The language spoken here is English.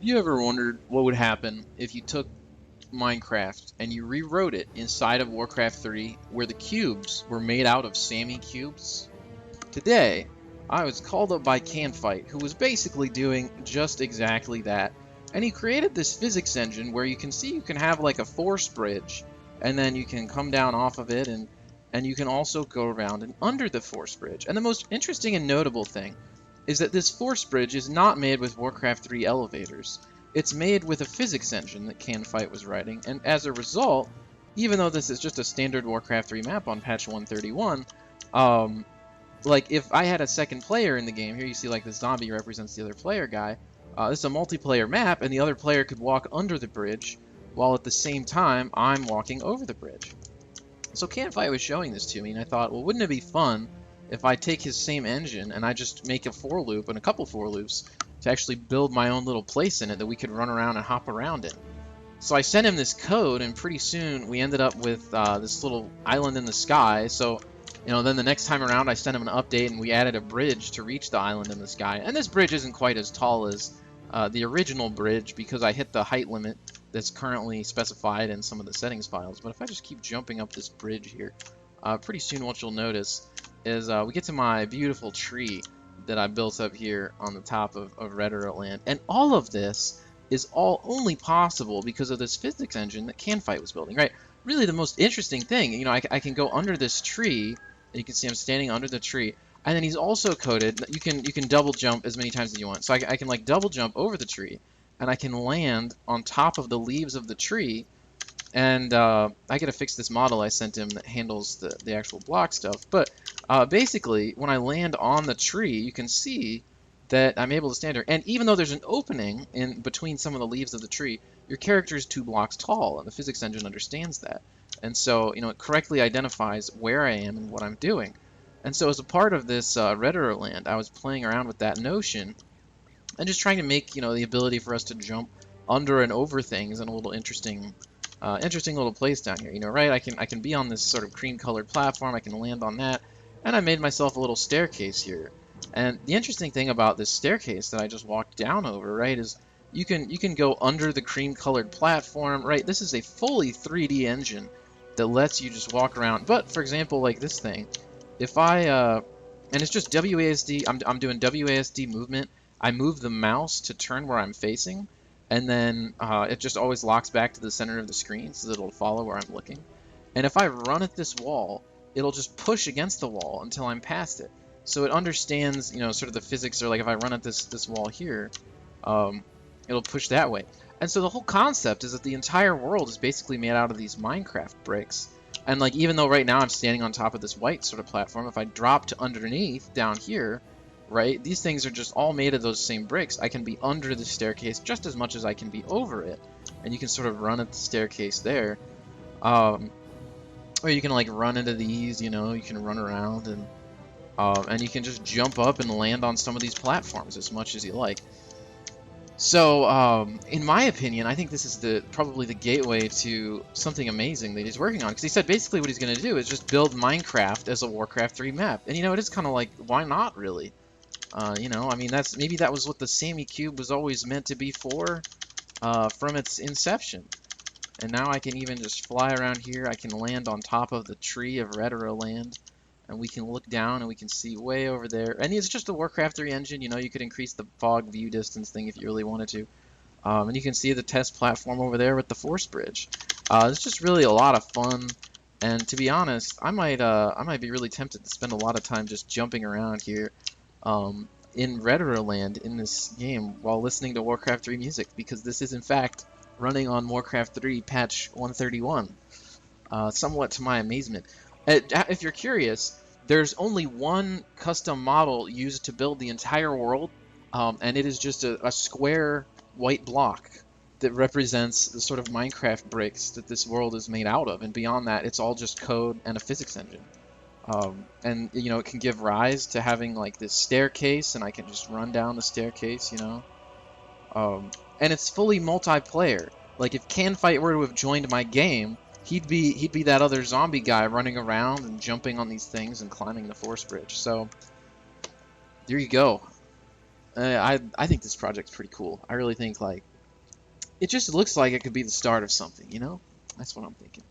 You ever wondered what would happen if you took Minecraft and you rewrote it inside of Warcraft 3 where the cubes were made out of Sammy cubes? Today, I was called up by CanFight, who was basically doing just exactly that. And he created this physics engine where you can see you can have like a force bridge, and then you can come down off of it, and you can also go around and under the force bridge. And the most interesting and notable thing is that this force bridge is not made with Warcraft 3 elevators. It's made with a physics engine that CanFight was writing, and as a result, even though this is just a standard Warcraft 3 map on patch 131, like if I had a second player in the game, here you see like the zombie represents the other player guy. This is a multiplayer map, and the other player could walk under the bridge, while at the same time I'm walking over the bridge. So CanFight was showing this to me, and I thought, well, wouldn't it be fun if I take his same engine and I just make a for loop and a couple for loops to actually build my own little place in it that we could run around and hop around in. So I sent him this code, and pretty soon we ended up with this little island in the sky. So, then the next time around I sent him an update, and we added a bridge to reach the island in the sky. And this bridge isn't quite as tall as the original bridge because I hit the height limit that's currently specified in some of the settings files. But if I just keep jumping up this bridge here, pretty soon what you'll notice is we get to my beautiful tree that I built up here on the top of Red Arrow Land. And all of this is all only possible because of this physics engine that CanFight was building, right? Really the most interesting thing, I can go under this tree, and you can see I'm standing under the tree, and then he's also coded that you can double jump as many times as you want. So I can like double jump over the tree, and I can land on top of the leaves of the tree, and I gotta fix this model I sent him that handles the actual block stuff. But basically, when I land on the tree, you can see that I'm able to stand there. And even though there's an opening in between some of the leaves of the tree, your character is 2 blocks tall, and the physics engine understands that. And so, it correctly identifies where I am and what I'm doing. And so as a part of this Red Arrow Land, I was playing around with that notion and just trying to make, the ability for us to jump under and over things in a little interesting little place down here, right? I can be on this sort of cream-colored platform. I can land on that, and I made myself a little staircase here. And the interesting thing about this staircase that I just walked down over, right, is you can go under the cream-colored platform, right? This is a fully 3D engine that lets you just walk around. But for example, like this thing, if I and it's just WASD. I'm doing WASD movement. I move the mouse to turn where I'm facing, and then it just always locks back to the center of the screen so that it'll follow where I'm looking. And if I run at this wall, it'll just push against the wall until I'm past it. So it understands, sort of the physics, or like if I run at this wall here, it'll push that way. And so the whole concept is that the entire world is basically made out of these Minecraft bricks. And like even though right now I'm standing on top of this white sort of platform, if I drop to underneath down here, right, these things are just all made of those same bricks. I can be under the staircase just as much as I can be over it. And you can sort of run at the staircase there. Or you can like run into these, you can run around and you can just jump up and land on some of these platforms as much as you like. So, in my opinion, I think this is probably the gateway to something amazing that he's working on. Because he said basically what he's going to do is just build Minecraft as a Warcraft 3 map. And it is kind of like, why not really? I mean, maybe that was what the Sammy Cube was always meant to be for from its inception. And now I can even just fly around here. I can land on top of the tree of Red Arrow Land. And we can look down and we can see way over there. And it's just a Warcraft 3 engine. You could increase the fog view distance thing if you really wanted to. And you can see the test platform over there with the force bridge. It's just really a lot of fun. And to be honest, I might be really tempted to spend a lot of time just jumping around here in Red Arrow Land in this game while listening to Warcraft 3 music, because this is in fact running on Warcraft 3 patch 131, somewhat to my amazement. If you're curious, there's only one custom model used to build the entire world, and it is just a square white block that represents the sort of Minecraft bricks that this world is made out of, and beyond that, it's all just code and a physics engine. And it can give rise to having like this staircase, and I can just run down the staircase, and it's fully multiplayer. Like if CanFight were to have joined my game, he'd be that other zombie guy running around and jumping on these things and climbing the force bridge. So there you go. I think this project's pretty cool. I really think like it just looks like it could be the start of something, you know? That's what I'm thinking.